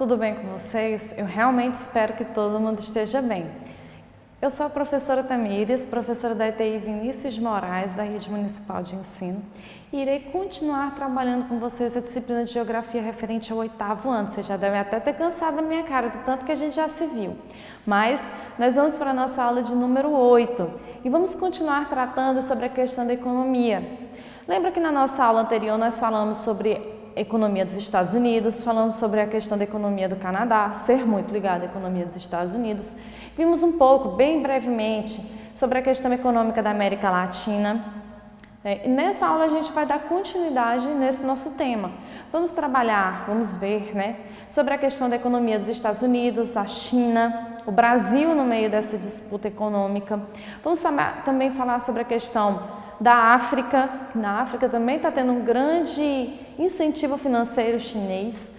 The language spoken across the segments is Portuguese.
tudo bem com vocês? Eu realmente espero que todo mundo esteja bem. Eu sou a professora Tamires, professora da ETI Vinícius de Moraes, da Rede Municipal de Ensino, e irei continuar trabalhando com vocês a disciplina de Geografia referente ao 8º ano. Vocês já devem até ter cansado da minha cara, do tanto que a gente já se viu. Mas nós vamos para a nossa aula de número 8 e vamos continuar tratando sobre a questão da economia. Lembra que na nossa aula anterior nós falamos sobre economia dos Estados Unidos, falamos sobre a questão da economia do Canadá, ser muito ligada à economia dos Estados Unidos. Vimos um pouco, bem brevemente, sobre a questão econômica da América Latina. E nessa aula a gente vai dar continuidade nesse nosso tema. Vamos trabalhar, vamos ver, sobre a questão da economia dos Estados Unidos, a China, o Brasil no meio dessa disputa econômica. Vamos também falar sobre a questão da África, que na África também está tendo um grande incentivo financeiro chinês.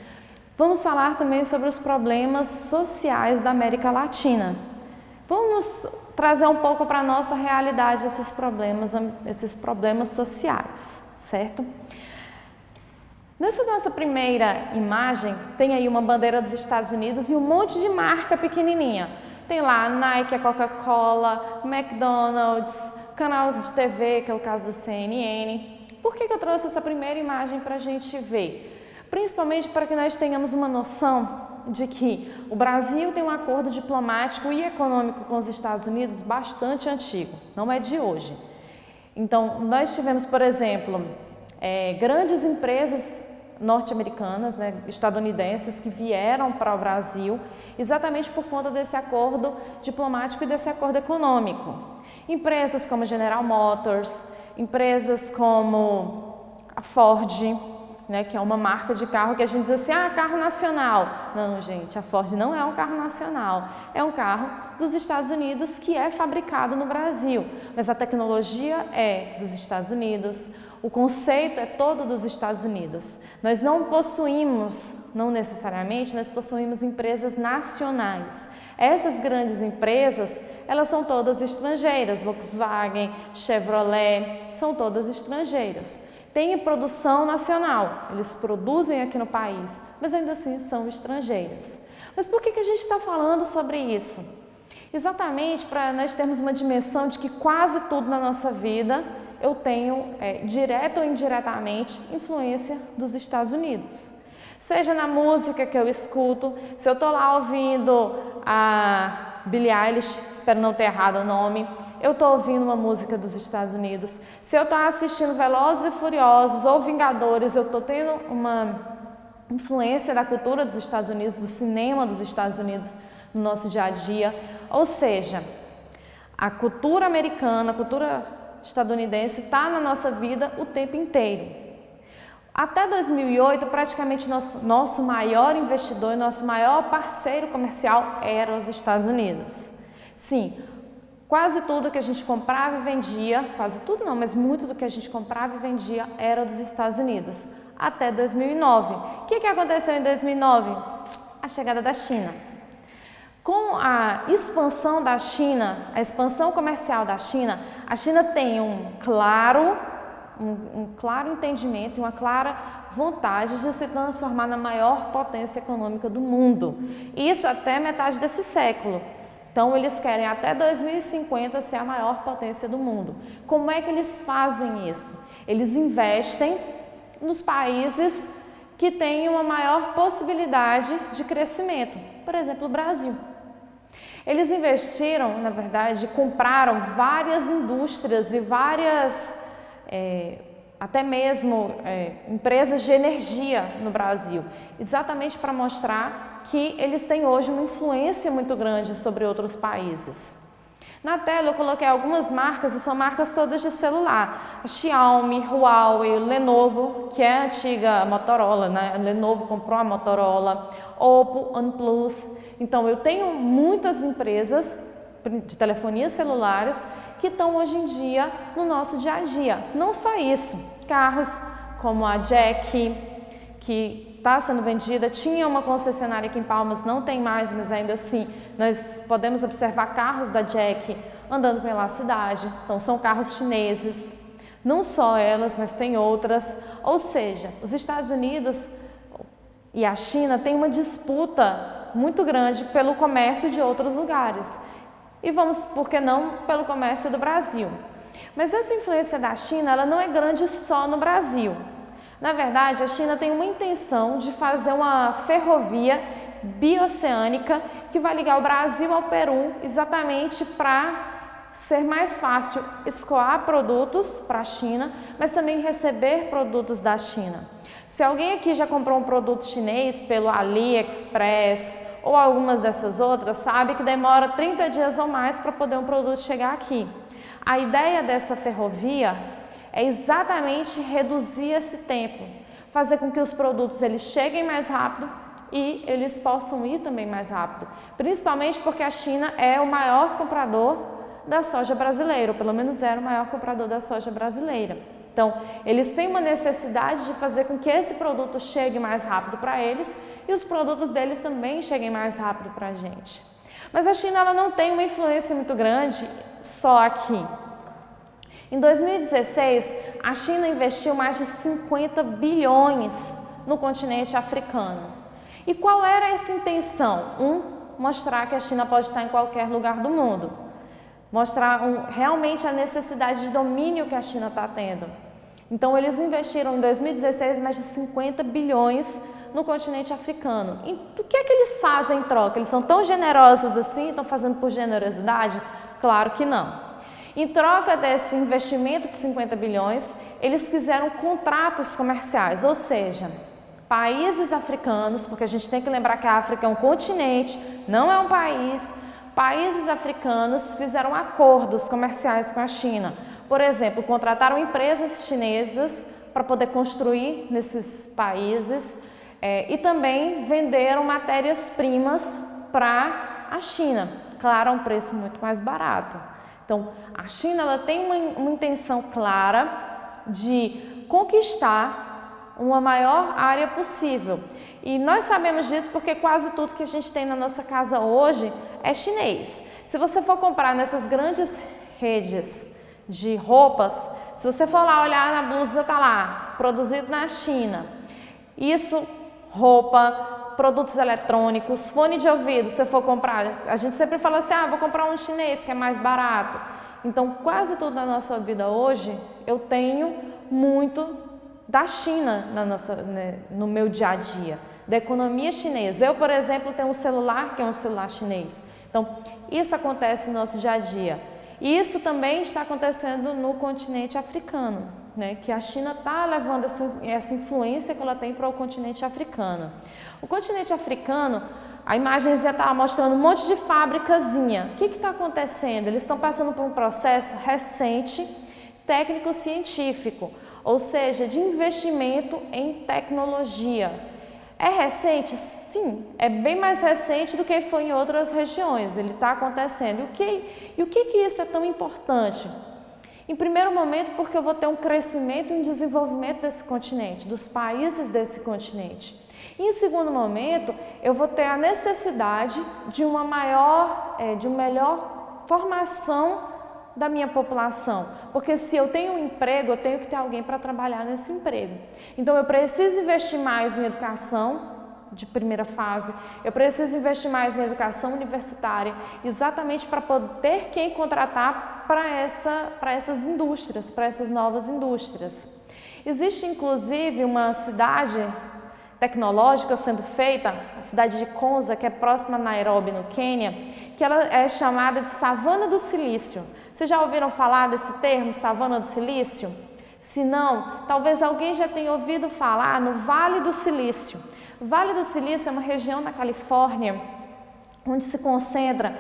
Vamos falar também sobre os problemas sociais da América Latina. Vamos trazer um pouco para a nossa realidade esses problemas sociais, certo? Nessa nossa primeira imagem, tem aí uma bandeira dos Estados Unidos e um monte de marca pequenininha. Tem lá a Nike, a Coca-Cola, McDonald's, canal de TV, que é o caso da CNN. Por que eu trouxe essa primeira imagem para a gente ver? Principalmente para que nós tenhamos uma noção de que o Brasil tem um acordo diplomático e econômico com os Estados Unidos bastante antigo, não é de hoje. Então, nós tivemos, por exemplo, grandes empresas norte-americanas, estadunidenses, que vieram para o Brasil exatamente por conta desse acordo diplomático e desse acordo econômico. Empresas como a General Motors, empresas como a Ford, que é uma marca de carro que a gente diz assim, carro nacional. Não, gente, a Ford não é um carro nacional, é um carro dos Estados Unidos que é fabricado no Brasil, mas a tecnologia é dos Estados Unidos, o conceito é todo dos Estados Unidos. Nós não possuímos, não necessariamente, nós possuímos empresas nacionais. Essas grandes empresas, elas são todas estrangeiras, Volkswagen, Chevrolet, são todas estrangeiras. Tem produção nacional, eles produzem aqui no país, mas ainda assim são estrangeiras. Mas por que a gente está falando sobre isso? Exatamente para nós termos uma dimensão de que quase tudo na nossa vida eu tenho, direta ou indiretamente, influência dos Estados Unidos. Seja na música que eu escuto, se eu estou lá ouvindo a Billie Eilish, espero não ter errado o nome, eu estou ouvindo uma música dos Estados Unidos. Se eu estou assistindo Velozes e Furiosos ou Vingadores, eu estou tendo uma influência da cultura dos Estados Unidos, do cinema dos Estados Unidos no nosso dia a dia. Ou seja, a cultura americana, a cultura estadunidense está na nossa vida o tempo inteiro. Até 2008, praticamente nosso maior investidor e nosso maior parceiro comercial era os Estados Unidos. Sim, quase tudo que a gente comprava e vendia, quase tudo não, mas muito do que a gente comprava e vendia era dos Estados Unidos, até 2009. O que aconteceu em 2009? A chegada da China. Com a expansão da China, a expansão comercial da China, a China tem um claro entendimento e uma clara vontade de se transformar na maior potência econômica do mundo. Isso até metade desse século. Então, eles querem até 2050 ser a maior potência do mundo. Como é que eles fazem isso? Eles investem nos países que têm uma maior possibilidade de crescimento. Por exemplo, o Brasil. Eles investiram, na verdade, compraram várias indústrias e várias, até mesmo empresas de energia no Brasil, exatamente para mostrar que eles têm hoje uma influência muito grande sobre outros países. Na tela eu coloquei algumas marcas e são marcas todas de celular. A Xiaomi, Huawei, Lenovo, que é a antiga Motorola, A Lenovo comprou a Motorola, Oppo, OnePlus. Então eu tenho muitas empresas de telefonia celulares que estão hoje em dia no nosso dia a dia. Não só isso, carros como a Jack, que está sendo vendida, tinha uma concessionária aqui em Palmas, não tem mais, mas ainda assim nós podemos observar carros da Jack andando pela cidade. Então são carros chineses, não só elas, mas tem outras. Ou seja, os Estados Unidos E a China tem uma disputa muito grande pelo comércio de outros lugares. E vamos, por que não, pelo comércio do Brasil. Mas essa influência da China, ela não é grande só no Brasil. Na verdade, a China tem uma intenção de fazer uma ferrovia bioceânica que vai ligar o Brasil ao Peru, exatamente para ser mais fácil escoar produtos para a China, mas também receber produtos da China. Se alguém aqui já comprou um produto chinês pelo AliExpress ou algumas dessas outras, sabe que demora 30 dias ou mais para poder um produto chegar aqui. A ideia dessa ferrovia é exatamente reduzir esse tempo, fazer com que os produtos eles cheguem mais rápido e eles possam ir também mais rápido, principalmente porque a China é o maior comprador da soja brasileira, ou pelo menos era o maior comprador da soja brasileira. Então, eles têm uma necessidade de fazer com que esse produto chegue mais rápido para eles e os produtos deles também cheguem mais rápido para a gente. Mas a China ela não tem uma influência muito grande só aqui. Em 2016, a China investiu mais de 50 bilhões no continente africano. E qual era essa intenção? Mostrar que a China pode estar em qualquer lugar do mundo. Mostrar realmente a necessidade de domínio que a China está tendo. Então, eles investiram em 2016 mais de 50 bilhões no continente africano. E o que é que eles fazem em troca? Eles são tão generosos assim? Estão fazendo por generosidade? Claro que não. Em troca desse investimento de 50 bilhões, eles fizeram contratos comerciais, ou seja, países africanos, porque a gente tem que lembrar que a África é um continente, não é um país. Países africanos fizeram acordos comerciais com a China. Por exemplo, contrataram empresas chinesas para poder construir nesses países e também venderam matérias-primas para a China, claro, a um preço muito mais barato. Então, a China ela tem uma intenção clara de conquistar uma maior área possível. E nós sabemos disso porque quase tudo que a gente tem na nossa casa hoje é chinês. Se você for comprar nessas grandes redes de roupas, se você for lá olhar na blusa, está lá, produzido na China. Isso, roupa, produtos eletrônicos, fone de ouvido, se você for comprar, a gente sempre fala assim, vou comprar um chinês que é mais barato. Então, quase tudo na nossa vida hoje, eu tenho muito da China no meu dia a dia, da economia chinesa. Eu, por exemplo, tenho um celular que é um celular chinês. Então, isso acontece no nosso dia a dia. E isso também está acontecendo no continente africano, né? Que a China está levando essa influência que ela tem para o continente africano. O continente africano, a imagenzinha está mostrando um monte de fábricazinha. O que está acontecendo? Eles estão passando por um processo recente, técnico-científico, ou seja, de investimento em tecnologia. É recente? Sim, é bem mais recente do que foi em outras regiões, ele está acontecendo. E o que isso é tão importante? Em primeiro momento, porque eu vou ter um crescimento e um desenvolvimento desse continente, dos países desse continente. E em segundo momento, eu vou ter a necessidade de uma melhor formação da minha população, porque se eu tenho um emprego, eu tenho que ter alguém para trabalhar nesse emprego. Então, eu preciso investir mais em educação de primeira fase, eu preciso investir mais em educação universitária, exatamente para poder ter quem contratar para essas indústrias, para essas novas indústrias. Existe, inclusive, uma cidade tecnológica sendo feita, a cidade de Konza, que é próxima a Nairobi, no Quênia, que ela é chamada de Savana do Silício. Vocês já ouviram falar desse termo, Savana do Silício? Se não, talvez alguém já tenha ouvido falar no Vale do Silício. O Vale do Silício é uma região na Califórnia onde se concentra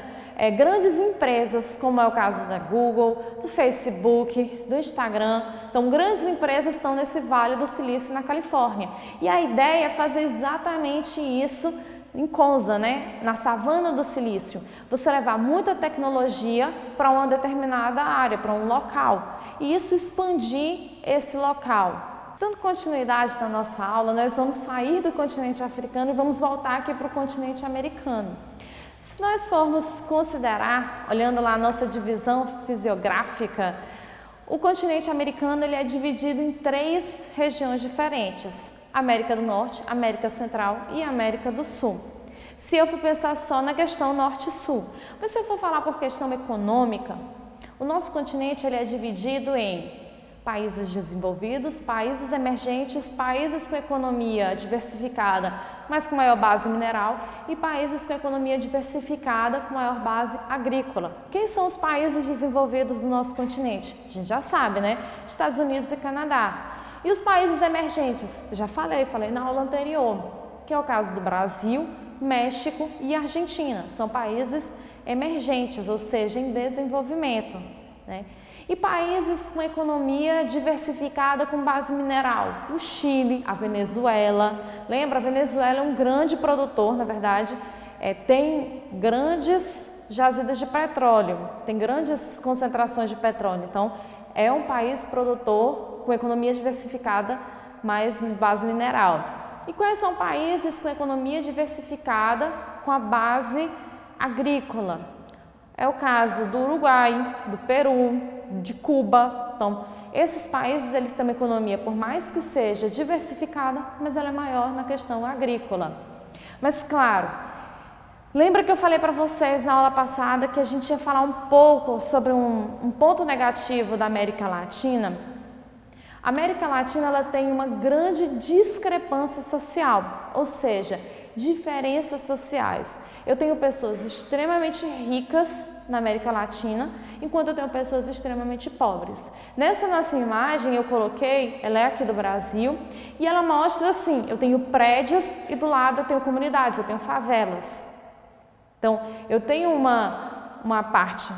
grandes empresas, como é o caso da Google, do Facebook, do Instagram. Então, grandes empresas estão nesse Vale do Silício na Califórnia. E a ideia é fazer exatamente isso em Konza, né? Na Savana do Silício. Você levar muita tecnologia para uma determinada área, para um local. E isso expandir esse local. Dando continuidade na nossa aula, nós vamos sair do continente africano e vamos voltar aqui para o continente americano. Se nós formos considerar, olhando lá a nossa divisão fisiográfica, o continente americano ele é dividido em 3 regiões diferentes. América do Norte, América Central e América do Sul. Se eu for pensar só na questão Norte e Sul. Mas se eu for falar por questão econômica, o nosso continente ele é dividido em países desenvolvidos, países emergentes, países com economia diversificada, mas com maior base mineral, e países com economia diversificada, com maior base agrícola. Quem são os países desenvolvidos do nosso continente? A gente já sabe, né? Estados Unidos e Canadá. E os países emergentes? Já falei na aula anterior, que é o caso do Brasil, México e Argentina. São países emergentes, ou seja, em desenvolvimento, né? E países com economia diversificada com base mineral, o Chile, a Venezuela. Lembra, a Venezuela é um grande produtor, na verdade, tem grandes jazidas de petróleo, tem grandes concentrações de petróleo. Então, é um país produtor com economia diversificada, mas em base mineral. E quais são países com economia diversificada com a base agrícola? É o caso do Uruguai, do Peru, de Cuba. Então, esses países eles têm uma economia, por mais que seja diversificada, mas ela é maior na questão agrícola. Mas claro, lembra que eu falei para vocês na aula passada que a gente ia falar um pouco sobre um ponto negativo da América Latina? A América Latina ela tem uma grande discrepância social, ou seja, diferenças sociais. Eu tenho pessoas extremamente ricas na América Latina, enquanto eu tenho pessoas extremamente pobres. Nessa nossa imagem eu coloquei, ela é aqui do Brasil, e ela mostra assim, eu tenho prédios e do lado eu tenho comunidades, eu tenho favelas. Então, eu tenho uma parte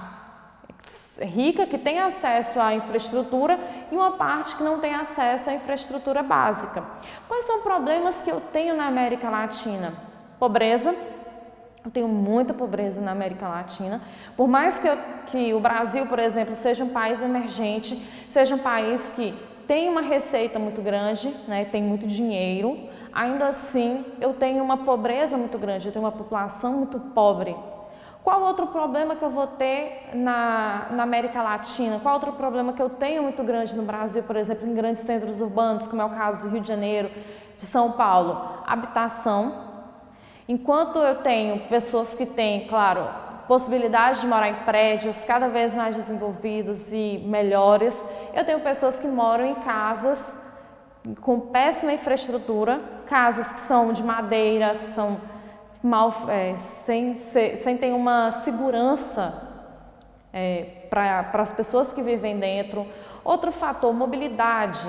rica que tem acesso à infraestrutura e uma parte que não tem acesso à infraestrutura básica. Quais são problemas que eu tenho na América Latina? Pobreza. Eu tenho muita pobreza na América Latina. Por mais que o Brasil, por exemplo, seja um país emergente, seja um país que tem uma receita muito grande, né, tem muito dinheiro, ainda assim eu tenho uma pobreza muito grande, eu tenho uma população muito pobre. Qual outro problema que eu vou ter na América Latina? Qual outro problema que eu tenho muito grande no Brasil, por exemplo, em grandes centros urbanos, como é o caso do Rio de Janeiro, de São Paulo? Habitação. Enquanto eu tenho pessoas que têm, claro, possibilidade de morar em prédios cada vez mais desenvolvidos e melhores, eu tenho pessoas que moram em casas com péssima infraestrutura, casas que são de madeira, que são sem ter uma segurança para as pessoas que vivem dentro. Outro fator, mobilidade.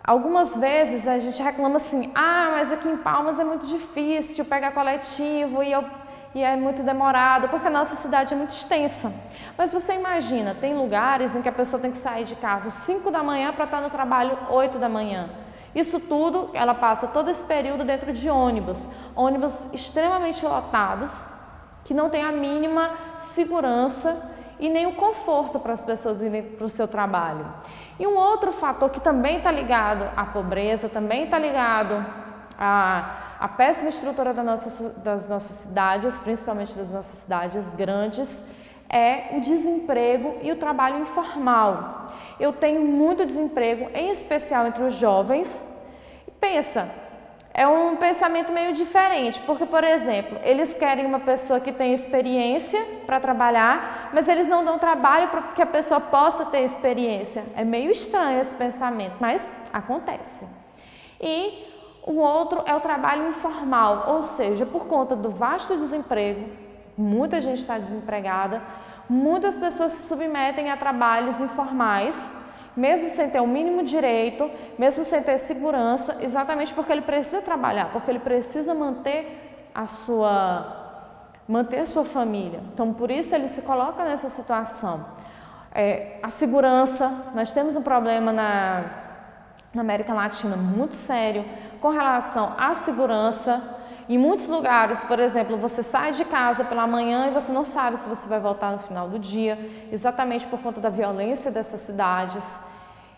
Algumas vezes a gente reclama assim, mas aqui em Palmas é muito difícil pegar coletivo e é muito demorado, porque a nossa cidade é muito extensa. Mas você imagina, tem lugares em que a pessoa tem que sair de casa às 5 da manhã para estar no trabalho 8 da manhã. Isso tudo, ela passa todo esse período dentro de ônibus extremamente lotados, que não tem a mínima segurança e nem o conforto para as pessoas irem para o seu trabalho. E um outro fator que também está ligado à pobreza, também está ligado à péssima estrutura das nossas cidades, principalmente das nossas cidades grandes, é o desemprego e o trabalho informal. Eu tenho muito desemprego, em especial entre os jovens. Pensa, é um pensamento meio diferente, porque, por exemplo, eles querem uma pessoa que tenha experiência para trabalhar, mas eles não dão trabalho para que a pessoa possa ter experiência. É meio estranho esse pensamento, mas acontece. E o outro é o trabalho informal, ou seja, por conta do vasto desemprego, muita gente está desempregada, muitas pessoas se submetem a trabalhos informais, mesmo sem ter o mínimo direito, mesmo sem ter segurança, exatamente porque ele precisa trabalhar, porque ele precisa manter a sua família. Então, por isso ele se coloca nessa situação. A segurança, nós temos um problema na América Latina muito sério com relação à segurança. Em muitos lugares, por exemplo, você sai de casa pela manhã e você não sabe se você vai voltar no final do dia, exatamente por conta da violência dessas cidades.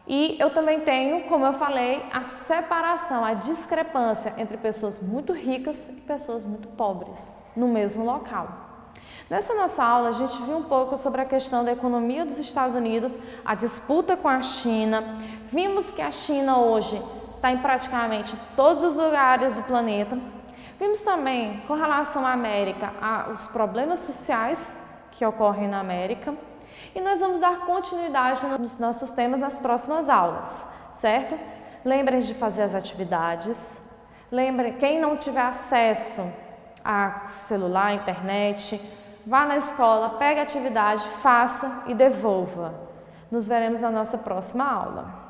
E eu também tenho, como eu falei, a separação, a discrepância entre pessoas muito ricas e pessoas muito pobres no mesmo local. Nessa nossa aula, a gente viu um pouco sobre a questão da economia dos Estados Unidos, a disputa com a China. Vimos que a China hoje está em praticamente todos os lugares do planeta. Vimos também, com relação à América, os problemas sociais que ocorrem na América. E nós vamos dar continuidade nos nossos temas nas próximas aulas, certo? Lembrem de fazer as atividades. Lembrem, quem não tiver acesso a celular, internet, vá na escola, pegue a atividade, faça e devolva. Nos veremos na nossa próxima aula.